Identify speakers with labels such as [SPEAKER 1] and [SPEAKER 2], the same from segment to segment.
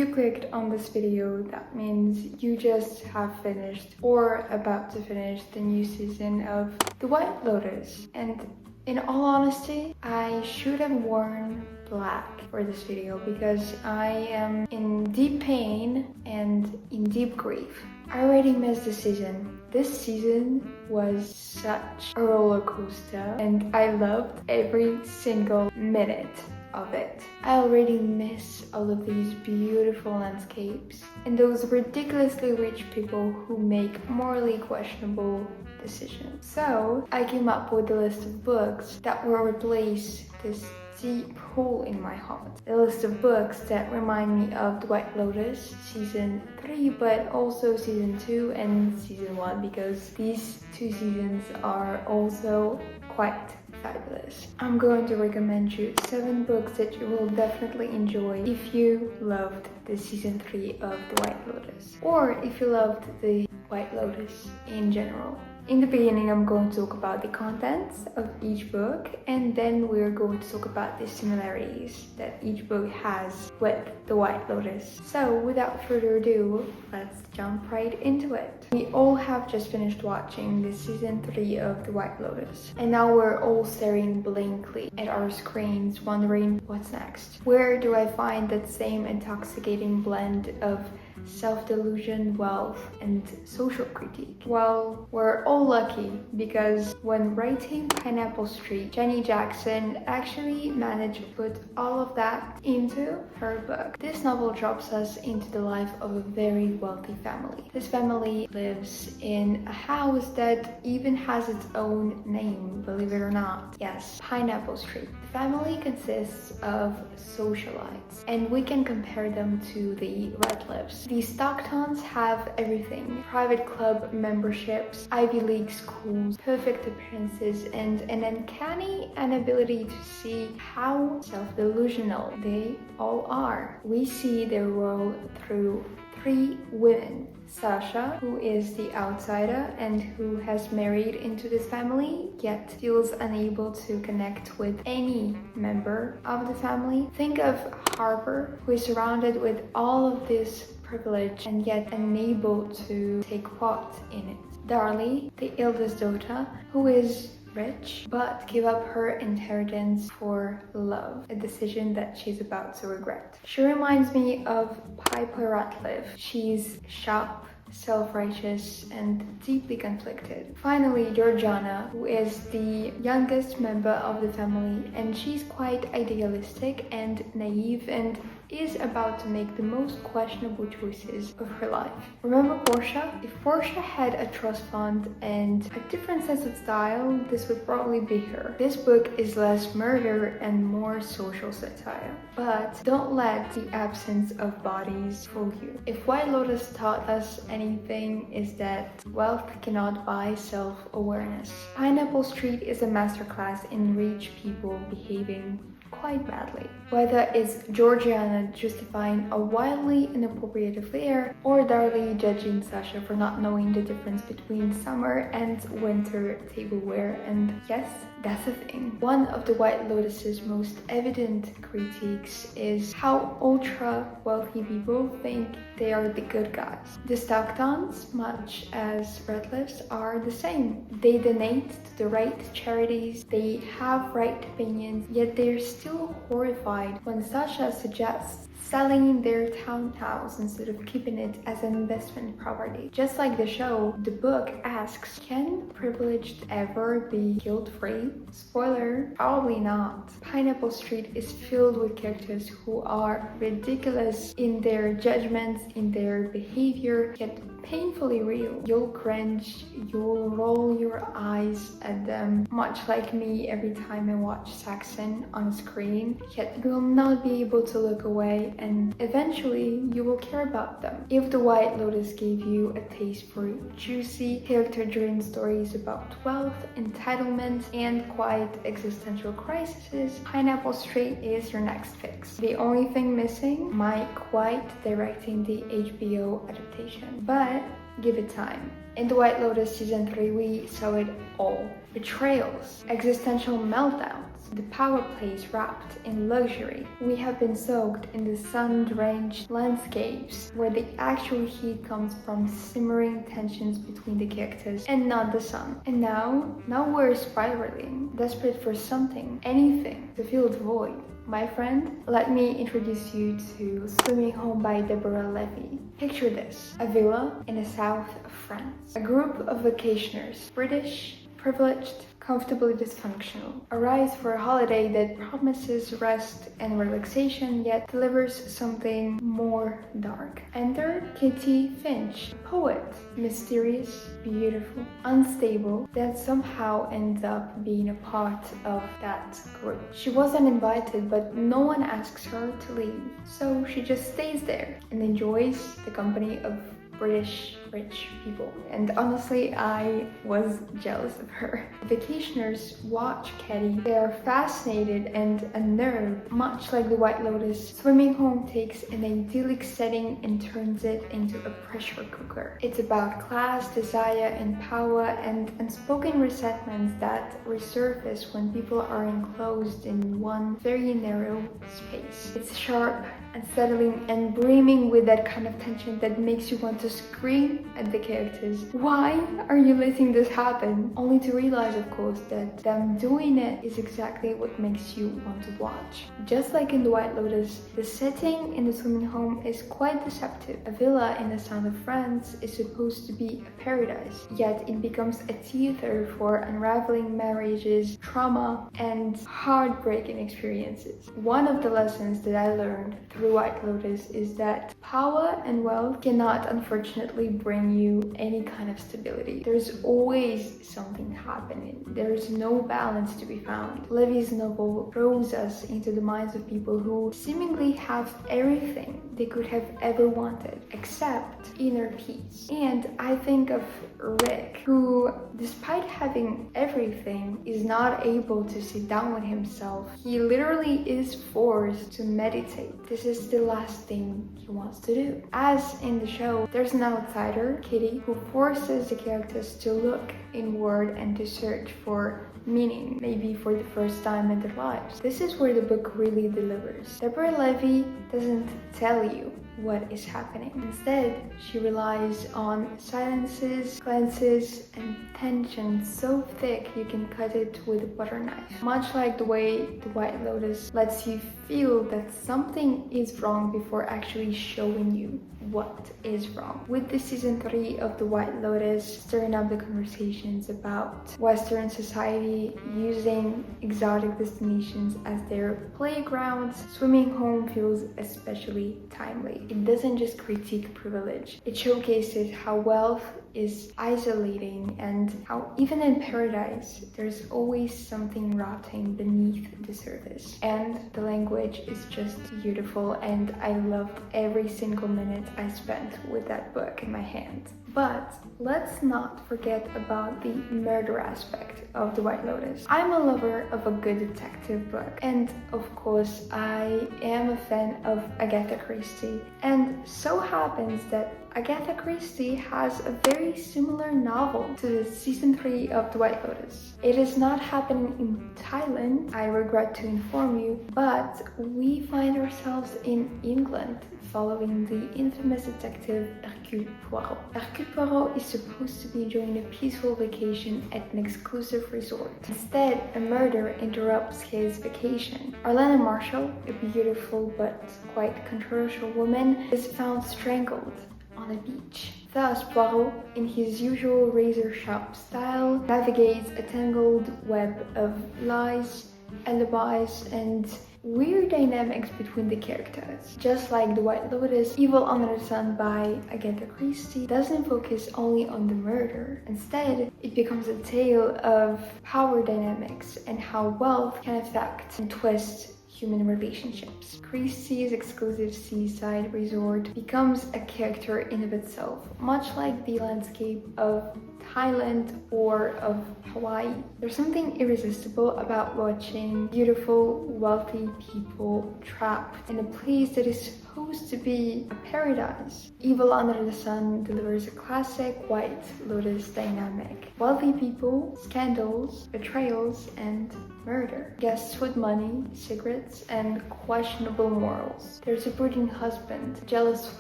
[SPEAKER 1] you clicked on this video, that means you just have finished or about to finish the new season of The White Lotus. And in all honesty, I should have worn black for this video because I am in deep pain and in deep grief. I already missed the season. This season was such a roller coaster and I loved every single minute of it. I already miss all of these beautiful landscapes and those ridiculously rich people who make morally questionable decisions. So I came up with a list of books that will replace this deep hole in my heart. A list of books that remind me of The White Lotus season 3, but also season 2 and season 1, because these two seasons are also quite fabulous. I'm going to recommend you 7 books that you will definitely enjoy if you loved the season 3 of The White Lotus, or if you loved The White Lotus in general. In the beginning, I'm going to talk about the contents of each book, and then we're going to talk about the similarities that each book has with The White Lotus. So without further ado, let's jump right into it. We all have just finished watching the season 3 of The White Lotus, and now we're all staring blankly at our screens, wondering what's next. Where do I find that same intoxicating blend of self-delusion, wealth, and social critique? Well, we're all lucky because when writing Pineapple Street, Jenny Jackson actually managed to put all of that into her book. This novel drops us into the life of a very wealthy family. This family lives in a house that even has its own name, believe it or not. Yes, Pineapple Street. The family consists of socialites, and we can compare them to the Redliffs. The Stocktons have everything: private club memberships, Ivy League schools, perfect appearances, and an uncanny inability to see how self-delusional they all are. We see their world through 3 women. Sasha, who is the outsider and who has married into this family, yet feels unable to connect with any member of the family. Think of Harper, who is surrounded with all of this privilege and yet unable to take part in it. Darlie, the eldest daughter, who is rich but give up her inheritance for love, a decision that she's about to regret. She reminds me of Piper Ratliff. She's sharp, self-righteous, and deeply conflicted. Finally, Georgiana, who is the youngest member of the family, and she's quite idealistic and naive and is about to make the most questionable choices of her life. Remember Portia? If Portia had a trust fund and a different sense of style, this would probably be her. This book is less murder and more social satire. But don't let the absence of bodies fool you. If White Lotus taught us anything, is that wealth cannot buy self-awareness. Pineapple Street is a masterclass in rich people behaving quite badly. Whether it's Georgiana justifying a wildly inappropriate affair, or Darlie judging Sasha for not knowing the difference between summer and winter tableware, and yes, that's a thing. One of the White Lotus's most evident critiques is how ultra-wealthy people think they are the good guys. The Stocktons, much as Redliffs, are the same. They donate to the right charities, they have right opinions, yet they're still horrified when Sasha suggests selling their townhouse instead of keeping it as an investment property. Just like the show, the book asks, can privileged ever be guilt-free? Spoiler, probably not. Pineapple Street is filled with characters who are ridiculous in their judgments, in their behavior, yet painfully real. You'll cringe, you'll roll your eyes at them, much like me every time I watch Saxon on screen, yet you will not be able to look away, and eventually you will care about them. If The White Lotus gave you a taste for juicy, character-driven stories about wealth, entitlement, and quite existential crises, Pineapple Street is your next fix. The only thing missing, Mike White directing the HBO adaptation. But give it time. In The White Lotus Season 3, we saw it all. Betrayals, existential meltdowns, the power plays wrapped in luxury. We have been soaked in the sun-drenched landscapes where the actual heat comes from simmering tensions between the characters and not the sun. And now we're spiraling, desperate for something, anything, to fill the void. My friend, let me introduce you to Swimming Home by Deborah Levy. Picture this, a villa in the south of France. A group of vacationers, British, privileged, comfortably dysfunctional, arrives for a holiday that promises rest and relaxation yet delivers something more dark. Enter Kitty Finch, poet, mysterious, beautiful, unstable, that somehow ends up being a part of that group. She wasn't invited, but no one asks her to leave, so she just stays there and enjoys the company of British rich people. And honestly, I was jealous of her. Vacationers watch Kitty. They are fascinated and unnerved. Much like The White Lotus, Swimming Home takes an idyllic setting and turns it into a pressure cooker. It's about class, desire, and power, and unspoken resentments that resurface when people are enclosed in one very narrow space. It's sharp, unsettling, and brimming with that kind of tension that makes you want to scream at the characters. Why are you letting this happen? Only to realize, of course, that them doing it is exactly what makes you want to watch. Just like in The White Lotus, the setting in the Swimming Home is quite deceptive. A villa in the south of France is supposed to be a paradise, yet it becomes a theater for unraveling marriages, trauma, and heartbreaking experiences. One of the lessons that I learned through White Lotus is that power and wealth cannot unfortunately bring you any kind of stability. There's always something happening. There's no balance to be found. Levy's novel throws us into the minds of people who seemingly have everything they could have ever wanted, except inner peace. And I think of Rick, who, despite having everything, is not able to sit down with himself. He literally is forced to meditate. This is the last thing he wants to do. As in the show, there's an outsider, Kitty, who forces the characters to look inward and to search for meaning, maybe for the first time in their lives. This is where the book really delivers. Deborah Levy doesn't tell you what is happening. Instead, she relies on silences, glances, and tension so thick you can cut it with a butter knife. Much like the way The White Lotus lets you feel that something is wrong before actually showing you what is wrong. With the season 3 of The White Lotus stirring up the conversations about Western society using exotic destinations as their playgrounds, Swimming Home feels especially timely. It doesn't just critique privilege, it showcases how wealth is isolating and how even in paradise there's always something rotting beneath the surface. And the language is just beautiful, and I loved every single minute I spent with that book in my hand. But let's not forget about the murder aspect of The White Lotus. I'm a lover of a good detective book, and of course I am a fan of Agatha Christie, and so happens that Agatha Christie has a very similar novel to the season 3 of The White Lotus. It is not happening in Thailand, I regret to inform you, but we find ourselves in England following the infamous detective Hercule Poirot. Hercule Poirot is supposed to be enjoying a peaceful vacation at an exclusive resort. Instead, a murder interrupts his vacation. Arlena Marshall, a beautiful but quite controversial woman, is found strangled on a beach. Thus, Poirot, in his usual razor-sharp style, navigates a tangled web of lies, alibis, and weird dynamics between the characters. Just like The White Lotus, Evil Under the Sun by Agatha Christie doesn't focus only on the murder. Instead, it becomes a tale of power dynamics and how wealth can affect and twist human relationships. Christie's exclusive seaside resort becomes a character in of itself, much like the landscape of Thailand or of Hawaii. There's something irresistible about watching beautiful, wealthy people trapped in a place that is supposed to be a paradise. Evil under the sun delivers a classic White Lotus dynamic. Wealthy people, scandals, betrayals, and murder. Guests with money, secrets, and questionable morals. There's a brooding husband, a jealous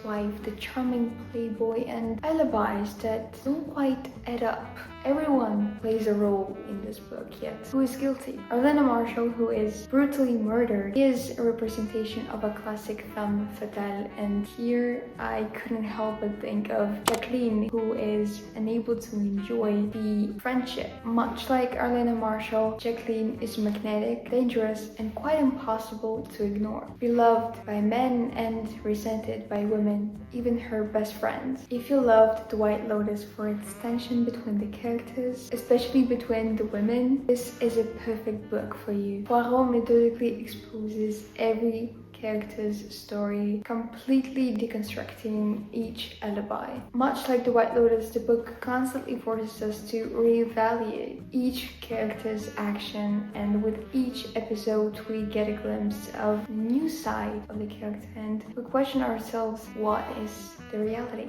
[SPEAKER 1] wife, the charming playboy, and alibis that don't quite add up. Everyone plays a role in this book, yet who is guilty? Arlena Marshall, who is brutally murdered, is a representation of a classic femme fatale, and here I couldn't help but think of Jacqueline, who is unable to enjoy the friendship. Much like Arlena Marshall, Jacqueline is magnetic, dangerous, and quite impossible to ignore. Beloved by men and resented by women, even her best friends. If you loved The White Lotus for its tension between the characters, especially between the women, this is a perfect book for you. Poirot methodically exposes every character's story, completely deconstructing each alibi. Much like The White Lotus, the book constantly forces us to reevaluate each character's action, and with each episode we get a glimpse of a new side of the character and we question ourselves, what is the reality?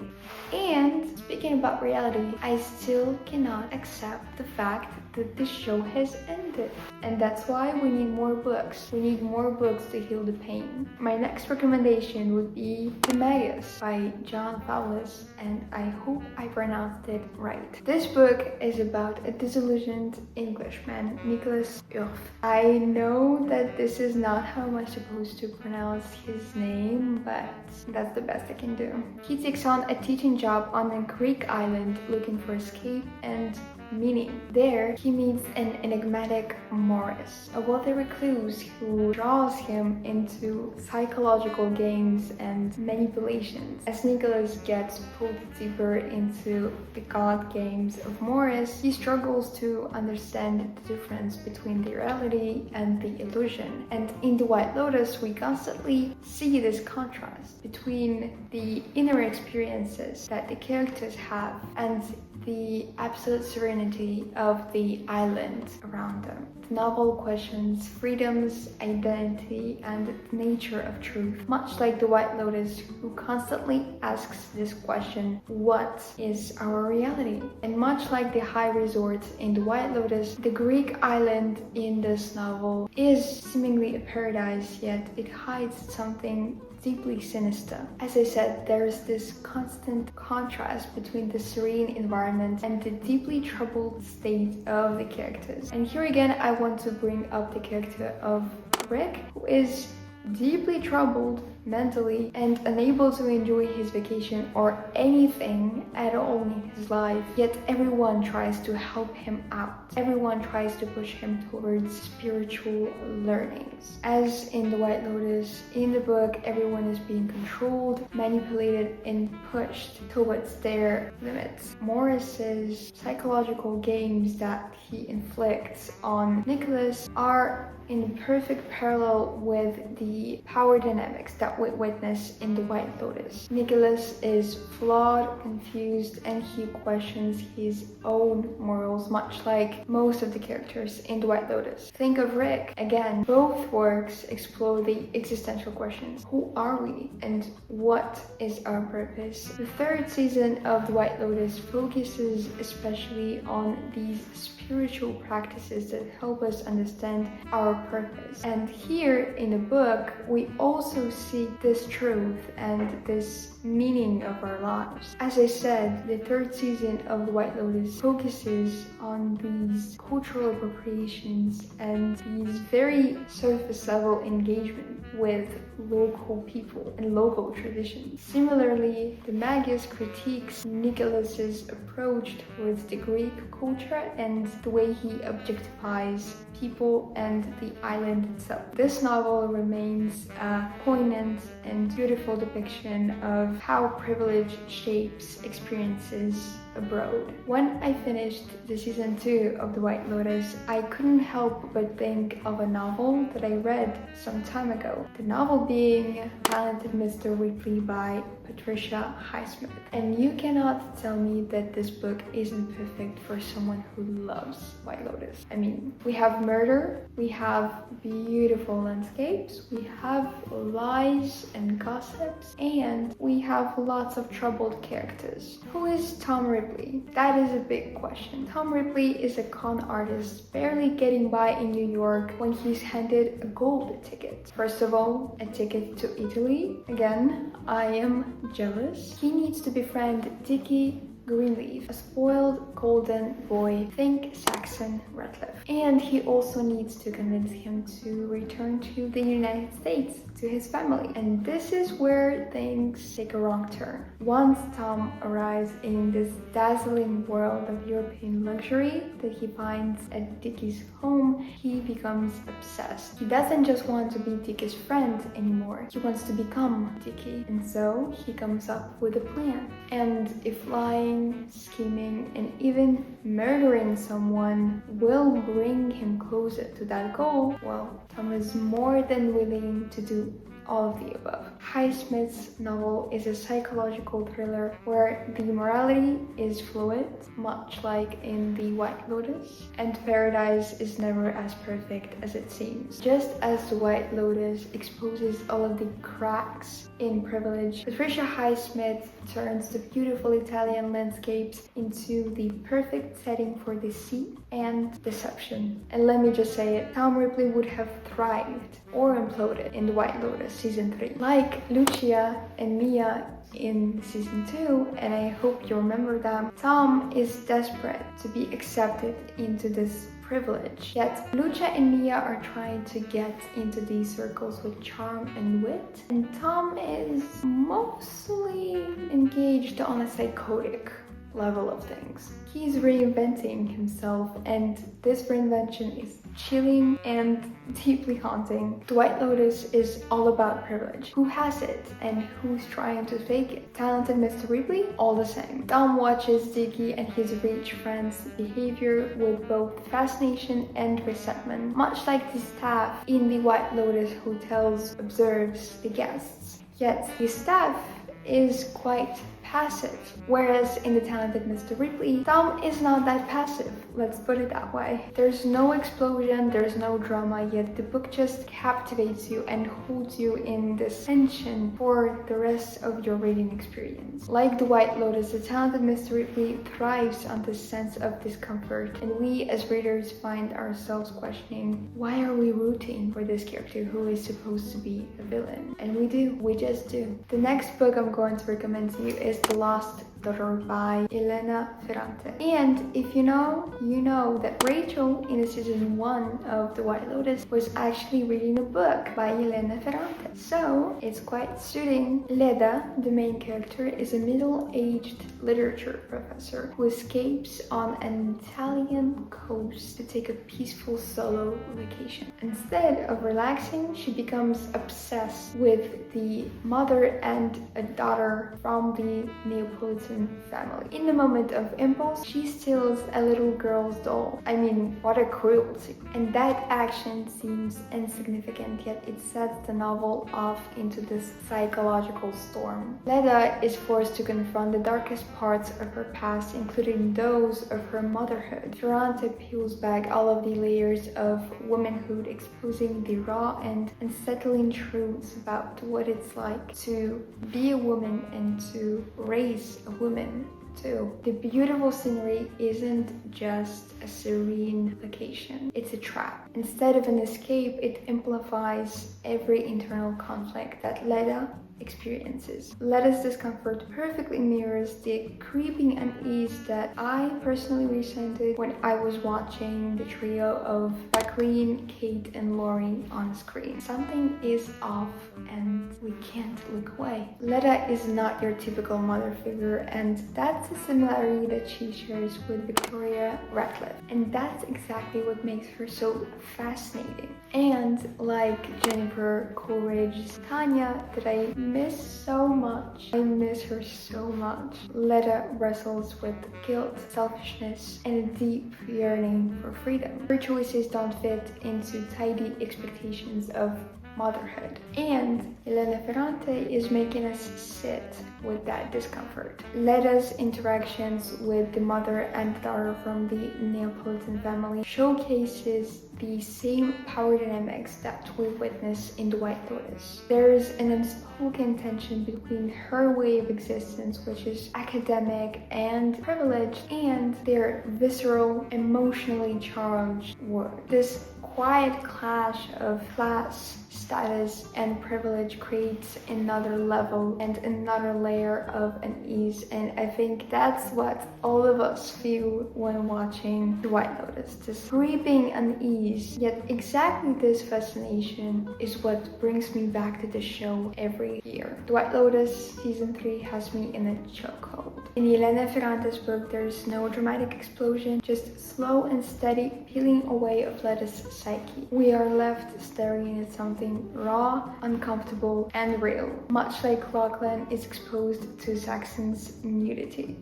[SPEAKER 1] And speaking about reality, I still cannot accept the fact that this show has ended. And that's why we need more books. We need more books to heal the pain. My next recommendation would be The Magus by John Fowles, and I hope I pronounced it right. This book is about a disillusioned Englishman, Nicholas Urf. I know that this is not how I'm supposed to pronounce his name, but that's the best I can do. He takes on a teaching job on a Greek island looking for escape and meaning. There, he meets an enigmatic Morris, a wealthy recluse who draws him into psychological games and manipulations. As Nicholas gets pulled deeper into the god games of Morris, he struggles to understand the difference between the reality and the illusion. And in The White Lotus, we constantly see this contrast between the inner experiences that the characters have and the absolute serenity of the island around them. The novel questions freedom's identity and the nature of truth, much like The White Lotus, who constantly asks this question, what is our reality? And much like the high resort in The White Lotus, the Greek island in this novel is seemingly a paradise, yet it hides something deeply sinister. As I said, there is this constant contrast between the serene environment and the deeply troubled state of the characters. And here again, I want to bring up the character of Rick, who is deeply troubled mentally and unable to enjoy his vacation or anything at all in his life, yet everyone tries to help him out. Everyone tries to push him towards spiritual learnings. As in The White Lotus, in the book, everyone is being controlled, manipulated, and pushed towards their limits. Morris's psychological games that he inflicts on Nicholas are in perfect parallel with the power dynamics that we witness in The White Lotus. Nicholas is flawed, confused, and he questions his own morals, much like most of the characters in The White Lotus. Think of Rick. Again, both works explore the existential questions. Who are we? And what is our purpose? The third season of The White Lotus focuses especially on these spiritual practices that help us understand our purpose. And here in the book, we also see this truth and this meaning of our lives. As I said, the third season of The White Lotus focuses on these cultural appropriations and these very surface level engagement with local people and local traditions. Similarly, the Magus critiques Nicholas's approach towards the Greek culture and the way he objectifies people and the island itself. This novel remains a poignant and beautiful depiction of how privilege shapes experiences abroad. When I finished the season 2 of The White Lotus, I couldn't help but think of a novel that I read some time ago. The novel being Talented Mr. Ripley by Patricia Highsmith. And you cannot tell me that this book isn't perfect for someone who loves White Lotus. I mean, we have murder, we have beautiful landscapes, we have lies and gossips, and we have lots of troubled characters. Who is Tom Ripley? That is a big question. Tom Ripley is a con artist barely getting by in New York when he's handed a gold ticket. First of all, a ticket to Italy. Again, I am jealous. He needs to befriend Dickie Greenleaf, a spoiled golden boy, think Saxon Ratcliffe. And he also needs to convince him to return to the United States, to his family. And this is where things take a wrong turn. Once Tom arrives in this dazzling world of European luxury that he finds at Dickie's home, he becomes obsessed. He doesn't just want to be Dickie's friend anymore, he wants to become Dickie. And so he comes up with a plan. And if lying, scheming, and even murdering someone will bring him closer to that goal, well, Tom is more than willing to do all of the above. Highsmith's novel is a psychological thriller where the morality is fluid, much like in The White Lotus, and paradise is never as perfect as it seems. Just as The White Lotus exposes all of the cracks in privilege, Patricia Highsmith turns the beautiful Italian landscapes into the perfect setting for deceit and deception. And let me just say it, Tom Ripley would have thrived or imploded in The White Lotus season 3. Like Lucia and Mia in season 2, and I hope you remember them, Tom is desperate to be accepted into this privilege. Yet Lucia and Mia are trying to get into these circles with charm and wit, and Tom is mostly engaged on a psychotic level of things. He's reinventing himself, and this reinvention is chilling and deeply haunting. The White Lotus is all about privilege. Who has it and who's trying to fake it? Talented Mr. Ripley? All the same. Tom watches Dickie and his rich friends' behavior with both fascination and resentment, much like the staff in the White Lotus hotels observes the guests. Yet his staff is quite passive, whereas in The Talented Mr. Ripley, Tom is not that passive, let's put it that way. There's no explosion, there's no drama, yet the book just captivates you and holds you in this tension for the rest of your reading experience. Like The White Lotus, The Talented Mr. Ripley thrives on this sense of discomfort, and we as readers find ourselves questioning, why are we rooting for this character who is supposed to be a villain? And we just do. The next book I'm going to recommend to you is The Lost Daughter by Elena Ferrante. And if you know that Rachel in the season 1 of The White Lotus was actually reading a book by Elena Ferrante. So it's quite suiting. Leda, the main character, is a middle-aged literature professor who escapes on an Italian coast to take a peaceful solo vacation. Instead of relaxing, she becomes obsessed with the mother and a daughter from the Neapolitan family. In the moment of impulse, she steals a little girl's doll. I mean, what a cruelty. And that action seems insignificant, yet it sets the novel off into this psychological storm. Leda is forced to confront the darkest parts of her past, including those of her motherhood. Ferrante peels back all of the layers of womanhood, exposing the raw and unsettling truths about what it's like to be a woman and to raise a woman too. The beautiful scenery isn't just a serene location, it's a trap. Instead of an escape, it amplifies every internal conflict that Leda experiences. Leda's discomfort perfectly mirrors the creeping unease that I personally resented when I was watching the trio of Jacqueline, Kate, and Laurie on screen. Something is off and we can't look away. Leda is not your typical mother figure, and that's a similarity that she shares with Victoria Ratcliffe. And that's exactly what makes her so fascinating. And like Jennifer Coolidge's Tanya that I miss so much. I miss her so much. Letta wrestles with guilt, selfishness, and a deep yearning for freedom. Her choices don't fit into tidy expectations of motherhood. And Elena Ferrante is making us sit with that discomfort. Letta's interactions with the mother and daughter from the Neapolitan family showcases the same power dynamics that we witness in The White Lotus. There's an unspoken tension between her way of existence, which is academic and privileged, and their visceral, emotionally charged world. This quiet clash of class, status, and privilege creates another level and another layer of unease, and I think that's what all of us feel when watching The White Lotus. This creeping unease, yet exactly this fascination is what brings me back to the show every year. The White Lotus season 3 has me in a chokehold. In Elena Ferrante's book, there's no dramatic explosion, just slow and steady peeling away of Letta's psyche. We are left staring at something raw, uncomfortable, and real, much like Lachlan is exposed to Saxon's nudity.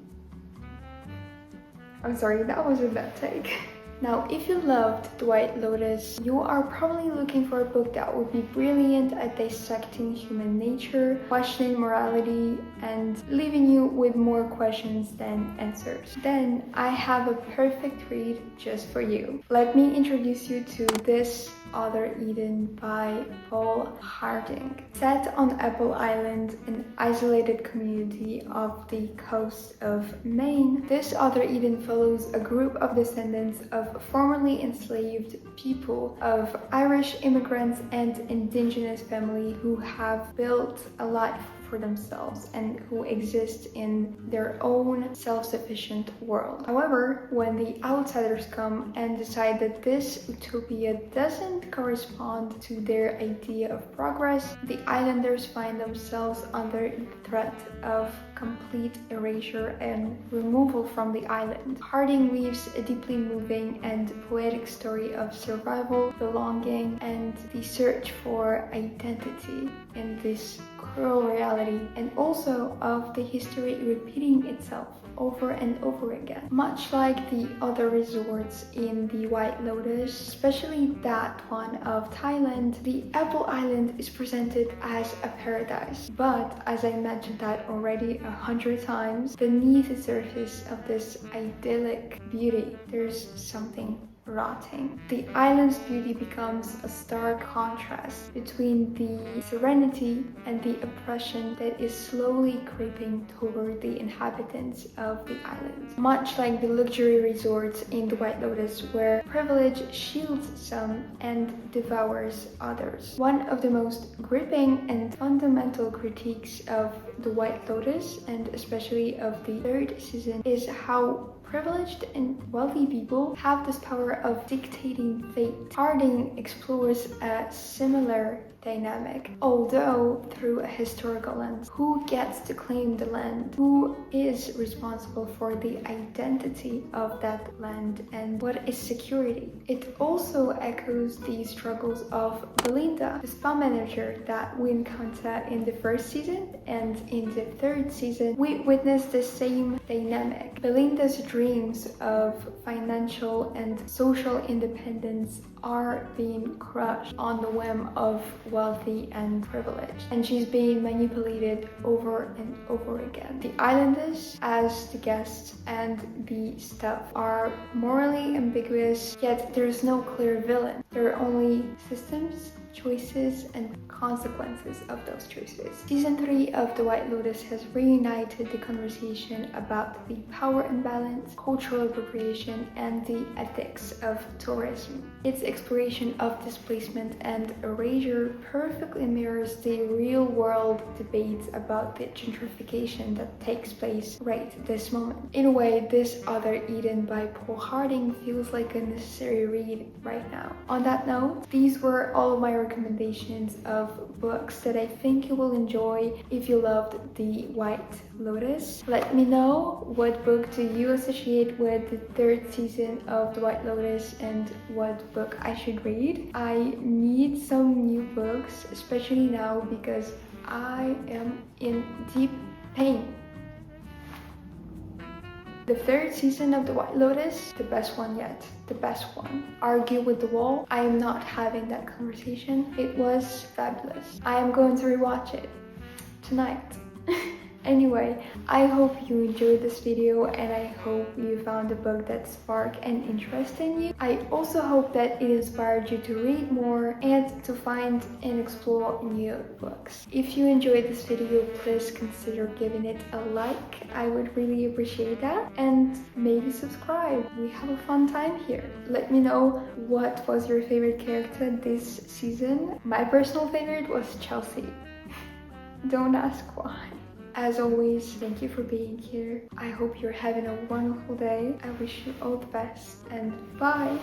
[SPEAKER 1] I'm sorry, that was a bad take. Now, if you loved The White Lotus, you are probably looking for a book that would be brilliant at dissecting human nature, questioning morality, and leaving you with more questions than answers. Then I have a perfect read just for you. Let me introduce you to This Other Eden by Paul Harding. Set on Apple Island, an isolated community off the coast of Maine, This Other Eden follows a group of descendants of formerly enslaved people, of Irish immigrants and indigenous family who have built a life for themselves and who exist in their own self-sufficient world. However, when the outsiders come and decide that this utopia doesn't correspond to their idea of progress, the islanders find themselves under the threat of complete erasure and removal from the island. Harding weaves a deeply moving and poetic story of survival, belonging, and the search for identity in this cruel reality, and also of the history repeating itself over and over again. Much like the other resorts in The White Lotus, especially that one of Thailand, the Apple Island is presented as a paradise. But as I mentioned that already 100 times, beneath the surface of this idyllic beauty, there's something rotting. The island's beauty becomes a stark contrast between the serenity and the oppression that is slowly creeping toward the inhabitants of the island. Much like the luxury resorts in The White Lotus, where privilege shields some and devours others. One of the most gripping and fundamental critiques of The White Lotus, and especially of the third season, is how privileged and wealthy people have this power of dictating fate. Harding explores a similar dynamic, although through a historical lens. Who gets to claim the land? Who is responsible for the identity of that land? And what is security? It also echoes the struggles of Belinda, the spa manager that we encounter in the first season, and in the third season we witness the same dynamic. Belinda's dreams of financial and social independence are being crushed on the whim of wealthy and privileged, and she's being manipulated over and over again. The islanders, as the guests and the staff, are morally ambiguous, yet there's no clear villain. There are only systems, choices, and consequences of those choices. Season 3 of The White Lotus has reunited the conversation about the power imbalance, cultural appropriation, and the ethics of tourism. Its exploration of displacement and erasure perfectly mirrors the real-world debates about the gentrification that takes place right this moment. In a way, This Other Eden by Paul Harding feels like a necessary read right now. On that note, these were all of my recommendations of books that I think you will enjoy if you loved The White Lotus. Let me know what book do you associate with the third season of The White Lotus and what book I should read. I need some new books, especially now because I am in deep pain. The third season of The White Lotus, the best one yet, the best one. Argue with the Wall. I am not having that conversation. It was fabulous. I am going to rewatch it tonight. Anyway, I hope you enjoyed this video and I hope you found a book that sparked an interest in you. I also hope that it inspired you to read more and to find and explore new books. If you enjoyed this video, please consider giving it a like. I would really appreciate that. And maybe subscribe. We have a fun time here. Let me know what was your favorite character this season. My personal favorite was Chelsea. Don't ask why. As always, thank you for being here. I hope you're having a wonderful day. I wish you all the best and bye!